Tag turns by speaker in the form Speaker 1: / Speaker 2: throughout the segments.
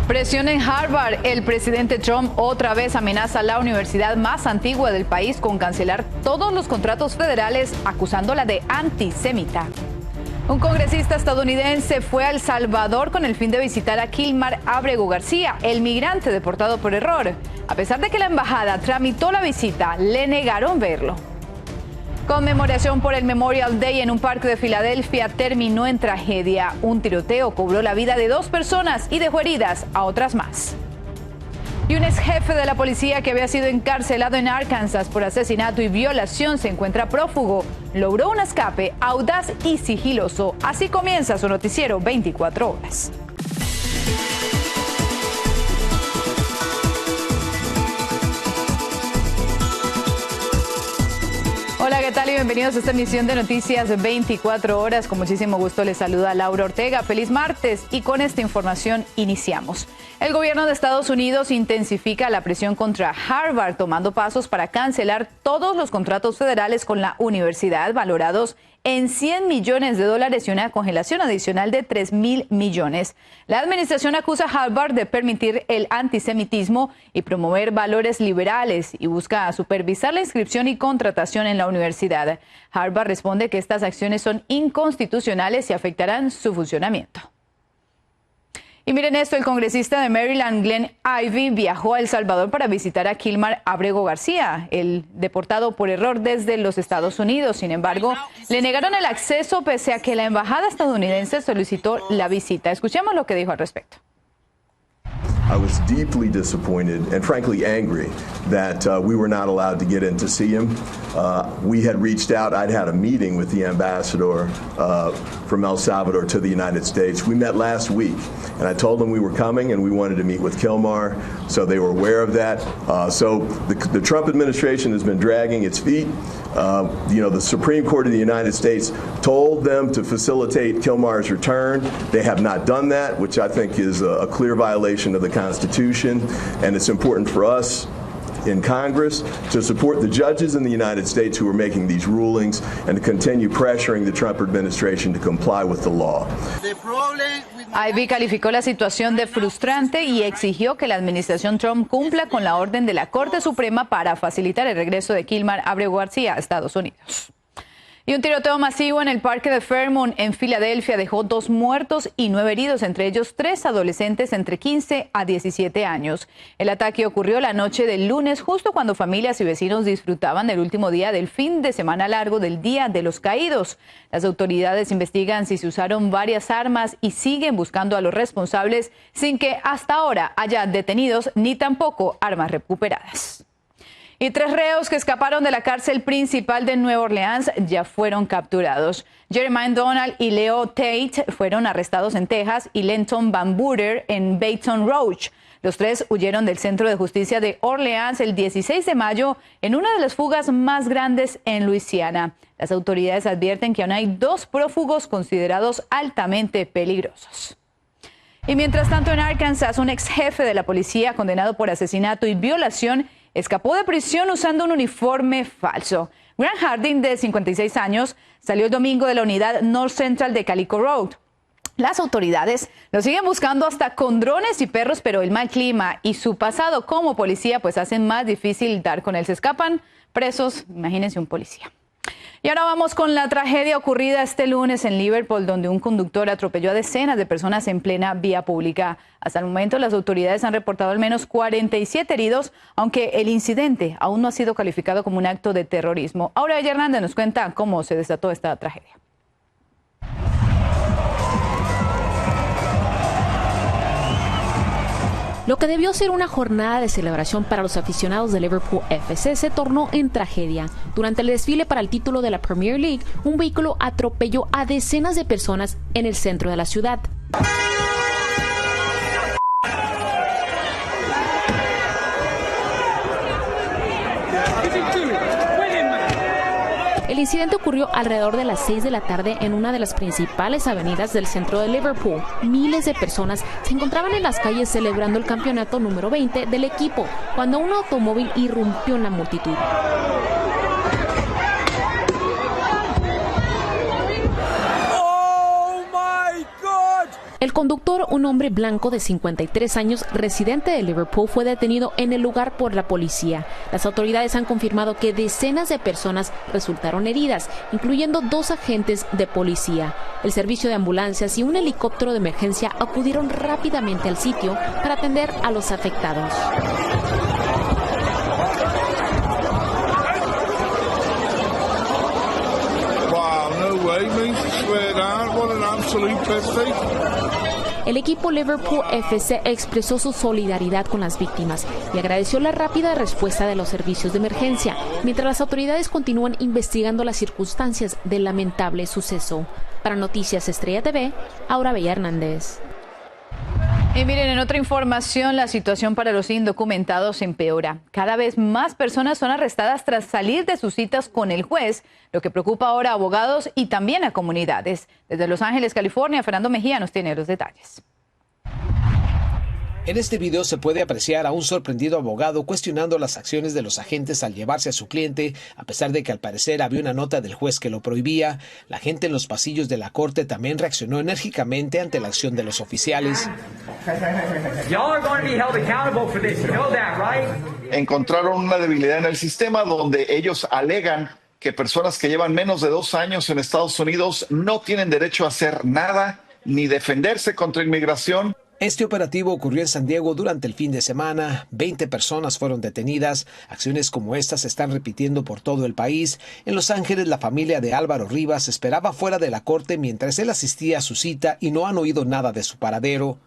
Speaker 1: Presión en Harvard. El presidente Trump otra vez amenaza a la universidad más antigua del país con cancelar todos los contratos federales, acusándola de antisemita. Un congresista estadounidense fue a El Salvador con el fin de visitar a Kilmar Abrego García, el migrante deportado por error. A pesar de que la embajada tramitó la visita, le negaron verlo. Conmemoración por el Memorial Day en un parque de Filadelfia terminó en tragedia. Un tiroteo cobró la vida de 2 personas y dejó heridas a otras más. Y un ex jefe de la policía que había sido encarcelado en Arkansas por asesinato y violación se encuentra prófugo. Logró un escape audaz y sigiloso. Así comienza su noticiero 24 horas. Hola, ¿qué tal? Y bienvenidos a esta emisión de Noticias 24 horas. Con muchísimo gusto les saluda Laura Ortega. Feliz martes y con esta información iniciamos. El gobierno de Estados Unidos intensifica la presión contra Harvard, tomando pasos para cancelar todos los contratos federales con la universidad valorados en $100 millones y una congelación adicional de $3,000 millones. La administración acusa a Harvard de permitir el antisemitismo y promover valores liberales y busca supervisar la inscripción y contratación en la universidad. Harvard responde que estas acciones son inconstitucionales y afectarán su funcionamiento. Y miren esto, el congresista de Maryland, Glenn Ivey, viajó a El Salvador para visitar a Kilmar Abrego García, el deportado por error desde los Estados Unidos. Sin embargo, le negaron el acceso pese a que la embajada estadounidense solicitó la visita. Escuchemos lo que dijo al respecto.
Speaker 2: I was deeply disappointed and frankly angry that we were not allowed to get in to see him. We had reached out. I'd had a meeting with the ambassador from El Salvador to the United States. We met last week, and I told them we were coming and we wanted to meet with Kilmar, so they were aware of that. So the Trump administration has been dragging its feet. The Supreme Court of the United States told them to facilitate Kilmar's return. They have not done that, which I think is a clear violation of the Constitution, and it's important for us in Congress to support the judges in the United States who are making these rulings and to continue pressuring the Trump administration to comply with the law.
Speaker 1: Ivey calificó la situación de frustrante y exigió que la administración Trump cumpla con la orden de la Corte Suprema para facilitar el regreso de Kilmar Abrego García a Estados Unidos. Y un tiroteo masivo en el parque de Fairmont en Filadelfia dejó 2 muertos y 9 heridos, entre ellos 3 adolescentes entre 15 a 17 años. El ataque ocurrió la noche del lunes, justo cuando familias y vecinos disfrutaban del último día del fin de semana largo del Día de los Caídos. Las autoridades investigan si se usaron varias armas y siguen buscando a los responsables sin que hasta ahora haya detenidos ni tampoco armas recuperadas. Y 3 reos que escaparon de la cárcel principal de Nueva Orleans ya fueron capturados. Jeremiah Donald y Leo Tate fueron arrestados en Texas y Lenton Van Buren en Baton Rouge. Los 3 huyeron del Centro de Justicia de Orleans el 16 de mayo en una de las fugas más grandes en Luisiana. Las autoridades advierten que aún hay 2 prófugos considerados altamente peligrosos. Y mientras tanto, en Arkansas, un ex jefe de la policía condenado por asesinato y violación escapó de prisión usando un uniforme falso. Grant Harding, de 56 años, salió el domingo de la unidad North Central de Calico Road. Las autoridades lo siguen buscando hasta con drones y perros, pero el mal clima y su pasado como policía pues hacen más difícil dar con él. Se escapan presos, imagínense un policía. Y ahora vamos con la tragedia ocurrida este lunes en Liverpool, donde un conductor atropelló a decenas de personas en plena vía pública. Hasta el momento, las autoridades han reportado al menos 47 heridos, aunque el incidente aún no ha sido calificado como un acto de terrorismo. Ahora Hernández nos cuenta cómo se desató esta tragedia.
Speaker 3: Lo que debió ser una jornada de celebración para los aficionados de Liverpool FC se tornó en tragedia. Durante el desfile para el título de la Premier League, un vehículo atropelló a decenas de personas en el centro de la ciudad. El incidente ocurrió alrededor de las 6 de la tarde en una de las principales avenidas del centro de Liverpool. Miles de personas se encontraban en las calles celebrando el campeonato número 20 del equipo, cuando un automóvil irrumpió en la multitud. El conductor, un hombre blanco de 53 años, residente de Liverpool, fue detenido en el lugar por la policía. Las autoridades han confirmado que decenas de personas resultaron heridas, incluyendo 2 agentes de policía. El servicio de ambulancias y un helicóptero de emergencia acudieron rápidamente al sitio para atender a los afectados. El equipo Liverpool FC expresó su solidaridad con las víctimas y agradeció la rápida respuesta de los servicios de emergencia, mientras las autoridades continúan investigando las circunstancias del lamentable suceso. Para Noticias Estrella TV, Aura Bella Hernández.
Speaker 1: Y miren, en otra información, la situación para los indocumentados empeora. Cada vez más personas son arrestadas tras salir de sus citas con el juez, lo que preocupa ahora a abogados y también a comunidades. Desde Los Ángeles, California, Fernando Mejía nos tiene los detalles.
Speaker 4: En este video se puede apreciar a un sorprendido abogado cuestionando las acciones de los agentes al llevarse a su cliente, a pesar de que al parecer había una nota del juez que lo prohibía. La gente en los pasillos de la corte también reaccionó enérgicamente ante la acción de los oficiales.
Speaker 5: Encontraron una debilidad en el sistema donde ellos alegan que personas que llevan menos de 2 años en Estados Unidos no tienen derecho a hacer nada ni defenderse contra inmigración.
Speaker 4: Este operativo ocurrió en San Diego durante el fin de semana. 20 personas fueron detenidas. Acciones como estas se están repitiendo por todo el país. En Los Ángeles, la familia de Álvaro Rivas esperaba fuera de la corte mientras él asistía a su cita y no han oído nada de su paradero.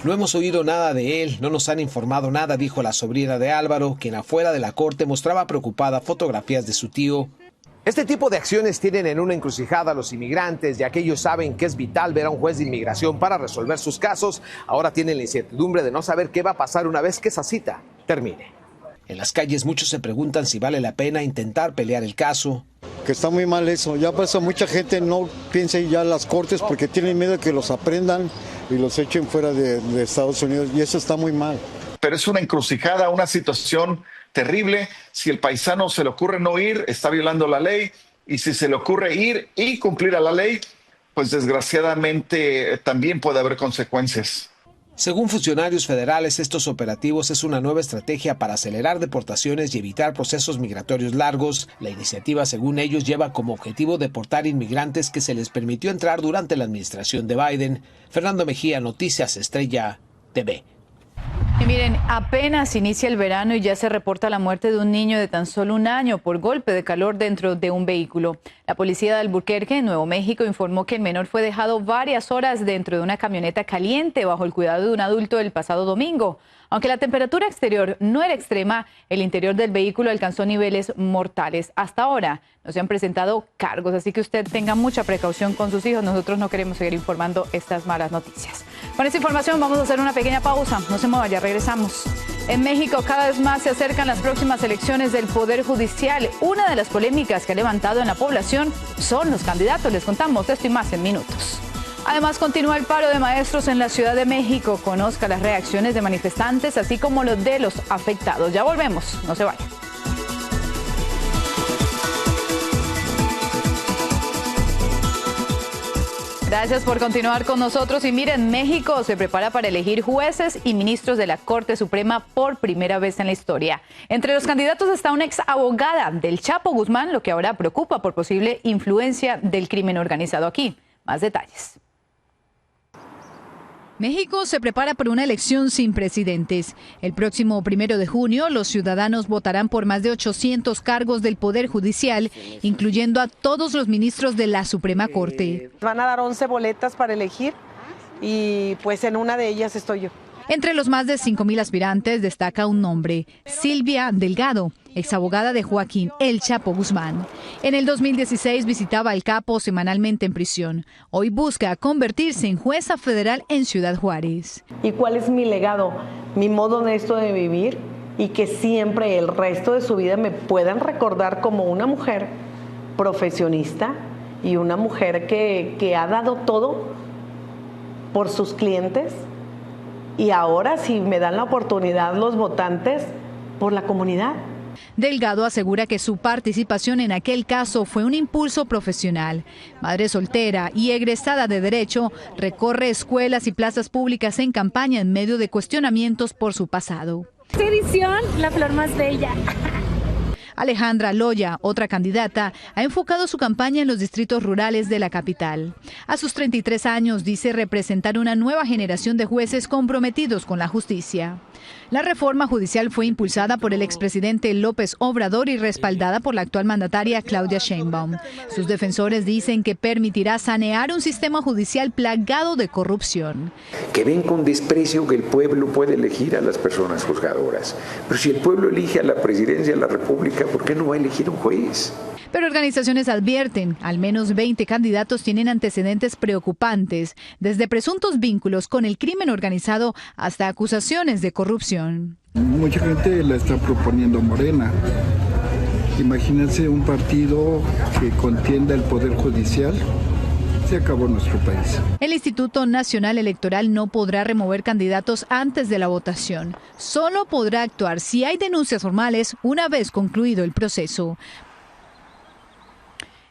Speaker 4: No hemos oído nada de él, no nos han informado nada, dijo la sobrina de Álvaro, quien afuera de la corte mostraba preocupada fotografías de su tío.
Speaker 6: Este tipo de acciones tienen en una encrucijada a los inmigrantes, ya que ellos saben que es vital ver a un juez de inmigración para resolver sus casos. Ahora tienen la incertidumbre de no saber qué va a pasar una vez que esa cita termine.
Speaker 4: En las calles muchos se preguntan si vale la pena intentar pelear el caso.
Speaker 7: Que está muy mal eso, ya pasa mucha gente no piensa ya en las cortes porque tienen miedo de que los aprendan y los echen fuera de Estados Unidos y eso está muy mal.
Speaker 5: Pero es una encrucijada, una situación terrible. Si el paisano se le ocurre no ir, está violando la ley, y si se le ocurre ir y cumplir a la ley, pues desgraciadamente también puede haber consecuencias.
Speaker 4: Según funcionarios federales, estos operativos es una nueva estrategia para acelerar deportaciones y evitar procesos migratorios largos. La iniciativa, según ellos, lleva como objetivo deportar inmigrantes que se les permitió entrar durante la administración de Biden. Fernando Mejía, Noticias Estrella TV.
Speaker 1: Y miren, apenas inicia el verano y ya se reporta la muerte de un niño de tan solo 1 año por golpe de calor dentro de un vehículo. La policía de Albuquerque, en Nuevo México, informó que el menor fue dejado varias horas dentro de una camioneta caliente bajo el cuidado de un adulto el pasado domingo. Aunque la temperatura exterior no era extrema, el interior del vehículo alcanzó niveles mortales. Hasta ahora no se han presentado cargos, así que usted tenga mucha precaución con sus hijos. Nosotros no queremos seguir informando estas malas noticias. Con esta información vamos a hacer una pequeña pausa. No se mueva, ya regresamos. En México cada vez más se acercan las próximas elecciones del Poder Judicial. Una de las polémicas que ha levantado en la población son los candidatos. Les contamos esto y más en minutos. Además, continúa el paro de maestros en la Ciudad de México. Conozca las reacciones de manifestantes, así como los de los afectados. Ya volvemos, no se vayan. Gracias por continuar con nosotros. Y miren, México se prepara para elegir jueces y ministros de la Corte Suprema por primera vez en la historia. Entre los candidatos está una ex abogada del Chapo Guzmán, lo que ahora preocupa por posible influencia del crimen organizado aquí. Más detalles. México se prepara para una elección sin precedentes. El próximo 1 de junio, los ciudadanos votarán por más de 800 cargos del Poder Judicial, incluyendo a todos los ministros de la Suprema Corte.
Speaker 8: Van a dar 11 boletas para elegir y pues en una de ellas estoy yo.
Speaker 1: Entre los más de 5,000 aspirantes destaca un nombre, Silvia Delgado, exabogada de Joaquín El Chapo Guzmán. En el 2016 visitaba al capo semanalmente en prisión. Hoy busca convertirse en jueza federal en Ciudad Juárez.
Speaker 8: ¿Y cuál es mi legado? Mi modo honesto de vivir y que siempre el resto de su vida me puedan recordar como una mujer profesionista y una mujer que ha dado todo por sus clientes. Y ahora, si me dan la oportunidad los votantes, por la comunidad.
Speaker 1: Delgado asegura que su participación en aquel caso fue un impulso profesional. Madre soltera y egresada de Derecho, recorre escuelas y plazas públicas en campaña en medio de cuestionamientos por su pasado.
Speaker 9: Esta edición, la flor más bella.
Speaker 1: Alejandra Loya, otra candidata, ha enfocado su campaña en los distritos rurales de la capital. A sus 33 años dice representar una nueva generación de jueces comprometidos con la justicia. La reforma judicial fue impulsada por el expresidente López Obrador y respaldada por la actual mandataria Claudia Sheinbaum. Sus defensores dicen que permitirá sanear un sistema judicial plagado de corrupción.
Speaker 10: Que ven con desprecio que el pueblo puede elegir a las personas juzgadoras. Pero si el pueblo elige a la presidencia de la República, ¿por qué no va a elegir un juez?
Speaker 1: Pero organizaciones advierten, al menos 20 candidatos tienen antecedentes preocupantes, desde presuntos vínculos con el crimen organizado hasta acusaciones de corrupción.
Speaker 11: Mucha gente la está proponiendo Morena. Imagínense un partido que contienda el poder judicial. Se acabó nuestro país.
Speaker 1: El Instituto Nacional Electoral no podrá remover candidatos antes de la votación. Solo podrá actuar si hay denuncias formales una vez concluido el proceso.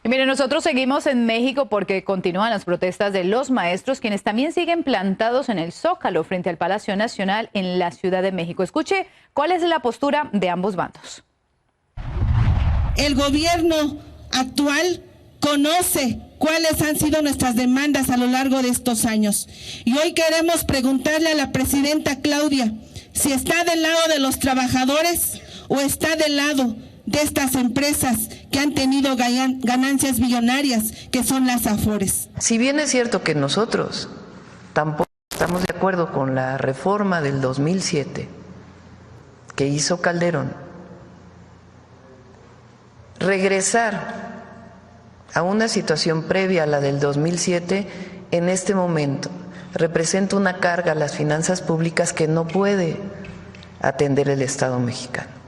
Speaker 1: Y miren, nosotros seguimos en México porque continúan las protestas de los maestros, quienes también siguen plantados en el Zócalo frente al Palacio Nacional en la Ciudad de México. Escuche cuál es la postura de ambos bandos.
Speaker 12: El gobierno actual conoce cuáles han sido nuestras demandas a lo largo de estos años. Y hoy queremos preguntarle a la presidenta Claudia si está del lado de los trabajadores o está del lado de estas empresas que han tenido ganancias millonarias, que son las Afores.
Speaker 13: Si bien es cierto que nosotros tampoco estamos de acuerdo con la reforma del 2007 que hizo Calderón, regresar a una situación previa a la del 2007 en este momento representa una carga a las finanzas públicas que no puede atender el Estado mexicano.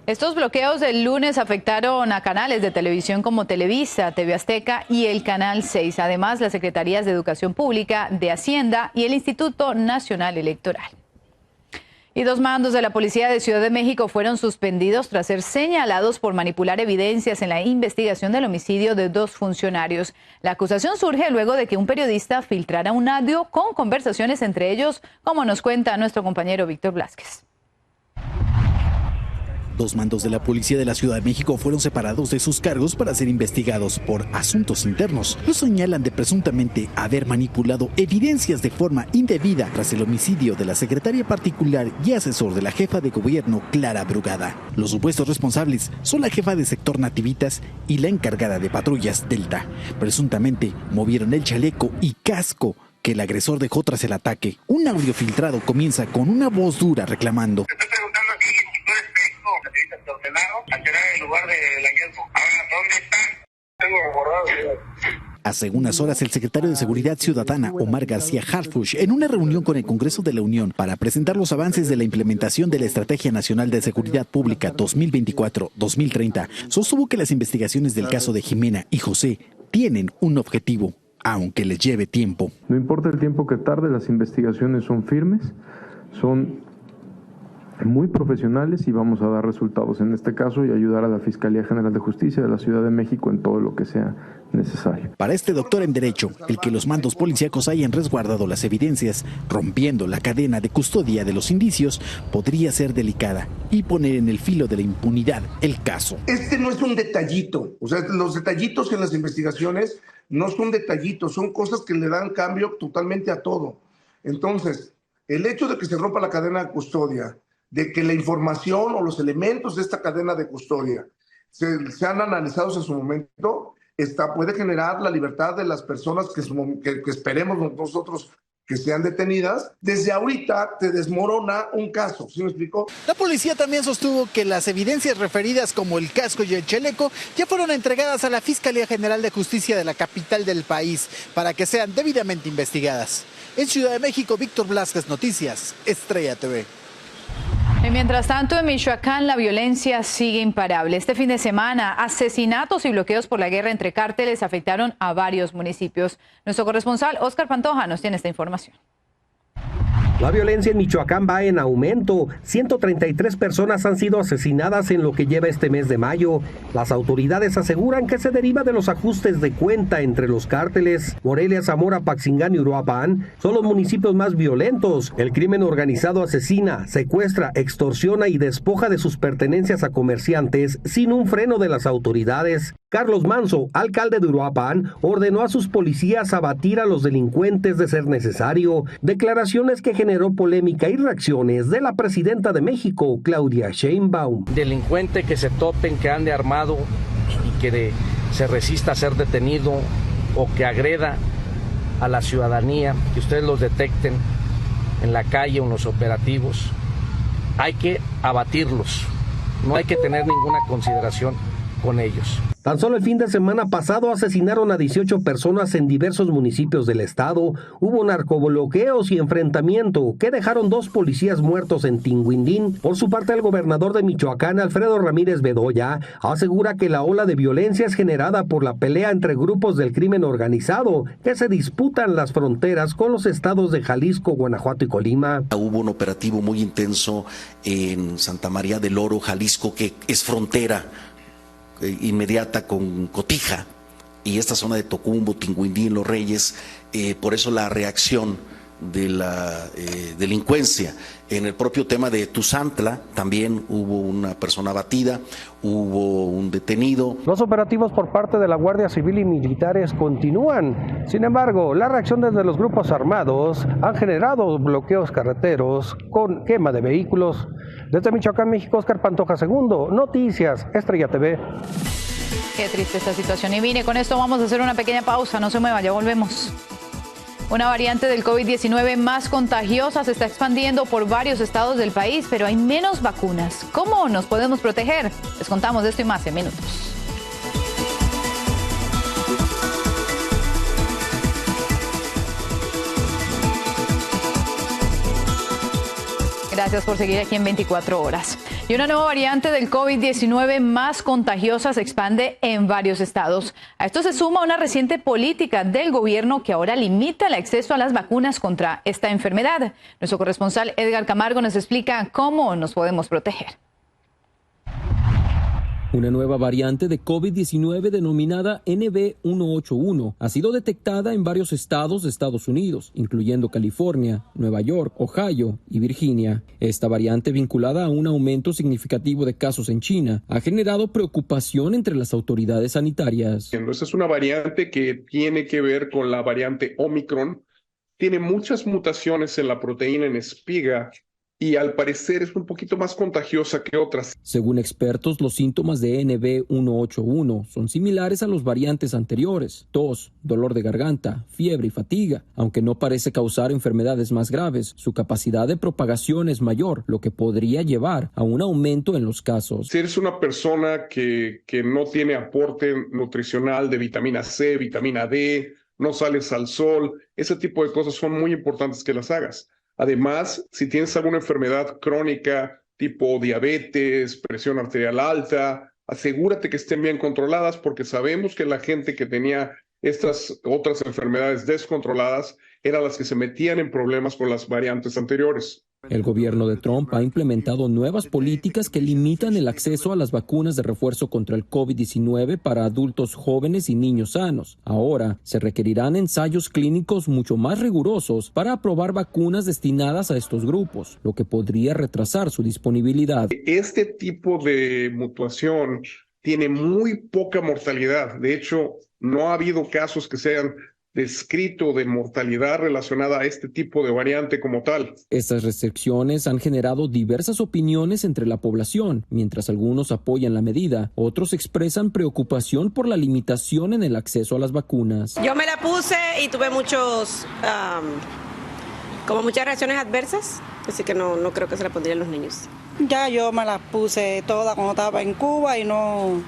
Speaker 1: Estos bloqueos del lunes afectaron a canales de televisión como Televisa, TV Azteca y el Canal 6. Además, las Secretarías de Educación Pública, de Hacienda y el Instituto Nacional Electoral. Y 2 mandos de la Policía de Ciudad de México fueron suspendidos tras ser señalados por manipular evidencias en la investigación del homicidio de 2 funcionarios. La acusación surge luego de que un periodista filtrara un audio con conversaciones entre ellos, como nos cuenta nuestro compañero Víctor Blázquez.
Speaker 14: 2 mandos de la Policía de la Ciudad de México fueron separados de sus cargos para ser investigados por asuntos internos. Los señalan de presuntamente haber manipulado evidencias de forma indebida tras el homicidio de la secretaria particular y asesor de la jefa de gobierno, Clara Brugada. Los supuestos responsables son la jefa de sector Nativitas y la encargada de patrullas Delta. Presuntamente movieron el chaleco y casco que el agresor dejó tras el ataque. Un audio filtrado comienza con una voz dura reclamando: Hace unas horas, el secretario de Seguridad Ciudadana, Omar García Harfuch, en una reunión con el Congreso de la Unión para presentar los avances de la implementación de la Estrategia Nacional de Seguridad Pública 2024-2030, sostuvo que las investigaciones del caso de Jimena y José tienen un objetivo, aunque les lleve tiempo.
Speaker 15: No importa el tiempo que tarde, las investigaciones son firmes, son muy profesionales y vamos a dar resultados en este caso y ayudar a la Fiscalía General de Justicia de la Ciudad de México en todo lo que sea necesario.
Speaker 14: Para este doctor en Derecho, el que los mandos policíacos hayan resguardado las evidencias, rompiendo la cadena de custodia de los indicios, podría ser delicada y poner en el filo de la impunidad el caso.
Speaker 16: Este no es un detallito, o sea, los detallitos en las investigaciones no son detallitos, son cosas que le dan cambio totalmente a todo. Entonces, el hecho de que se rompa la cadena de custodia, de que la información o los elementos de esta cadena de custodia sean analizados en su momento, puede generar la libertad de las personas que esperemos nosotros que sean detenidas. Desde ahorita te desmorona un caso, ¿sí me explico?
Speaker 14: La policía también sostuvo que las evidencias referidas como el casco y el chaleco ya fueron entregadas a la Fiscalía General de Justicia de la capital del país para que sean debidamente investigadas. En Ciudad de México, Víctor Blázquez, Noticias, Estrella TV.
Speaker 1: Y mientras tanto, en Michoacán la violencia sigue imparable. Este fin de semana, asesinatos y bloqueos por la guerra entre cárteles afectaron a varios municipios. Nuestro corresponsal, Óscar Pantoja, nos tiene esta información.
Speaker 17: La violencia en Michoacán va en aumento. 133 personas han sido asesinadas en lo que lleva este mes de mayo. Las autoridades aseguran que se deriva de los ajustes de cuenta entre los cárteles. Morelia, Zamora, Paxingán y Uruapan son los municipios más violentos. El crimen organizado asesina, secuestra, extorsiona y despoja de sus pertenencias a comerciantes sin un freno de las autoridades. Carlos Manso, alcalde de Uruapan, ordenó a sus policías abatir a los delincuentes de ser necesario. Declaraciones que generó polémica y reacciones de la presidenta de México, Claudia Sheinbaum.
Speaker 18: Delincuente que se topen, que ande armado y que se resista a ser detenido o que agreda a la ciudadanía, que ustedes los detecten en la calle o en los operativos, hay que abatirlos. No hay que tener ninguna consideración con ellos.
Speaker 17: Tan solo el fin de semana pasado asesinaron a 18 personas en diversos municipios del estado. Hubo narcobloqueos y enfrentamiento que dejaron 2 policías muertos en Tinguindín. Por su parte, el gobernador de Michoacán, Alfredo Ramírez Bedoya, asegura que la ola de violencia es generada por la pelea entre grupos del crimen organizado que se disputan las fronteras con los estados de Jalisco, Guanajuato y Colima.
Speaker 19: Hubo un operativo muy intenso en Santa María del Oro, Jalisco, que es frontera inmediata con Cotija y esta zona de Tocumbo, Tinguindín, Los Reyes. Por eso la reacción de la delincuencia. En el propio tema de Tuzantla también hubo una persona abatida, hubo un detenido.
Speaker 17: Los operativos por parte de la Guardia Civil y militares continúan. Sin embargo, la reacción desde los grupos armados han generado bloqueos carreteros con quema de vehículos. Desde Michoacán, México, Oscar Pantoja II, Noticias, Estrella TV.
Speaker 1: Qué triste esta situación. Y mire, con esto vamos a hacer una pequeña pausa. No se mueva, ya volvemos. Una variante del COVID-19 más contagiosa se está expandiendo por varios estados del país, pero hay menos vacunas. ¿Cómo nos podemos proteger? Les contamos de esto y más en minutos. Gracias por seguir aquí en 24 horas. Y una nueva variante del COVID-19 más contagiosa se expande en varios estados. A esto se suma una reciente política del gobierno que ahora limita el acceso a las vacunas contra esta enfermedad. Nuestro corresponsal Edgar Camargo nos explica cómo nos podemos proteger.
Speaker 20: Una nueva variante de COVID-19 denominada NB181 ha sido detectada en varios estados de Estados Unidos, incluyendo California, Nueva York, Ohio y Virginia. Esta variante, vinculada a un aumento significativo de casos en China, ha generado preocupación entre las autoridades sanitarias.
Speaker 21: Esta es una variante que tiene que ver con la variante Omicron. Tiene muchas mutaciones en la proteína en espiga y al parecer es un poquito más contagiosa que otras.
Speaker 20: Según expertos, los síntomas de NB181 son similares a los variantes anteriores: tos, dolor de garganta, fiebre y fatiga. Aunque no parece causar enfermedades más graves, su capacidad de propagación es mayor, lo que podría llevar a un aumento en los casos.
Speaker 21: Si eres una persona que no tiene aporte nutricional de vitamina C, vitamina D, no sales al sol, ese tipo de cosas son muy importantes que las hagas. Además, si tienes alguna enfermedad crónica tipo diabetes, presión arterial alta, asegúrate que estén bien controladas, porque sabemos que la gente que tenía estas otras enfermedades descontroladas eran las que se metían en problemas con las variantes anteriores.
Speaker 20: El gobierno de Trump ha implementado nuevas políticas que limitan el acceso a las vacunas de refuerzo contra el COVID-19 para adultos jóvenes y niños sanos. Ahora se requerirán ensayos clínicos mucho más rigurosos para aprobar vacunas destinadas a estos grupos, lo que podría retrasar su disponibilidad.
Speaker 21: Este tipo de mutación tiene muy poca mortalidad. De hecho, no ha habido casos que se hayan descrito de mortalidad relacionada a este tipo de variante como tal.
Speaker 20: Estas restricciones han generado diversas opiniones entre la población. Mientras algunos apoyan la medida, otros expresan preocupación por la limitación en el acceso a las vacunas.
Speaker 22: Yo me la puse y tuve muchas reacciones adversas, así que no creo que se la pondrían los niños.
Speaker 23: Ya yo me la puse toda cuando estaba en Cuba y no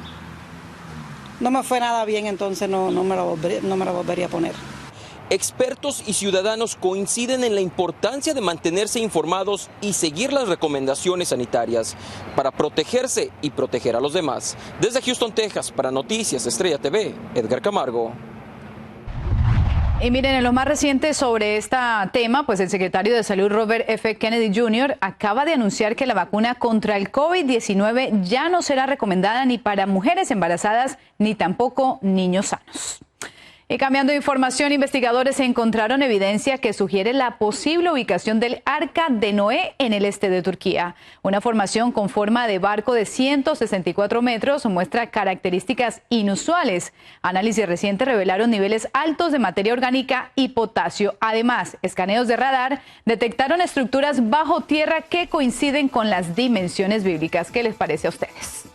Speaker 23: me fue nada bien, entonces no me la volvería a poner.
Speaker 20: Expertos y ciudadanos coinciden en la importancia de mantenerse informados y seguir las recomendaciones sanitarias para protegerse y proteger a los demás. Desde Houston, Texas, para Noticias Estrella TV, Edgar Camargo.
Speaker 1: Y miren, en lo más reciente sobre este tema, pues el secretario de Salud Robert F. Kennedy Jr. acaba de anunciar que la vacuna contra el COVID-19 ya no será recomendada ni para mujeres embarazadas ni tampoco niños sanos. Y cambiando de información, investigadores encontraron evidencia que sugiere la posible ubicación del Arca de Noé en el este de Turquía. Una formación con forma de barco de 164 metros muestra características inusuales. Análisis recientes revelaron niveles altos de materia orgánica y potasio. Además, escaneos de radar detectaron estructuras bajo tierra que coinciden con las dimensiones bíblicas. ¿Qué les parece a ustedes?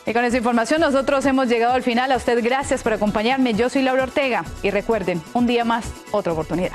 Speaker 1: Y con esa información nosotros hemos llegado al final. A usted gracias por acompañarme. Yo soy Laura Ortega y recuerden, un día más, otra oportunidad.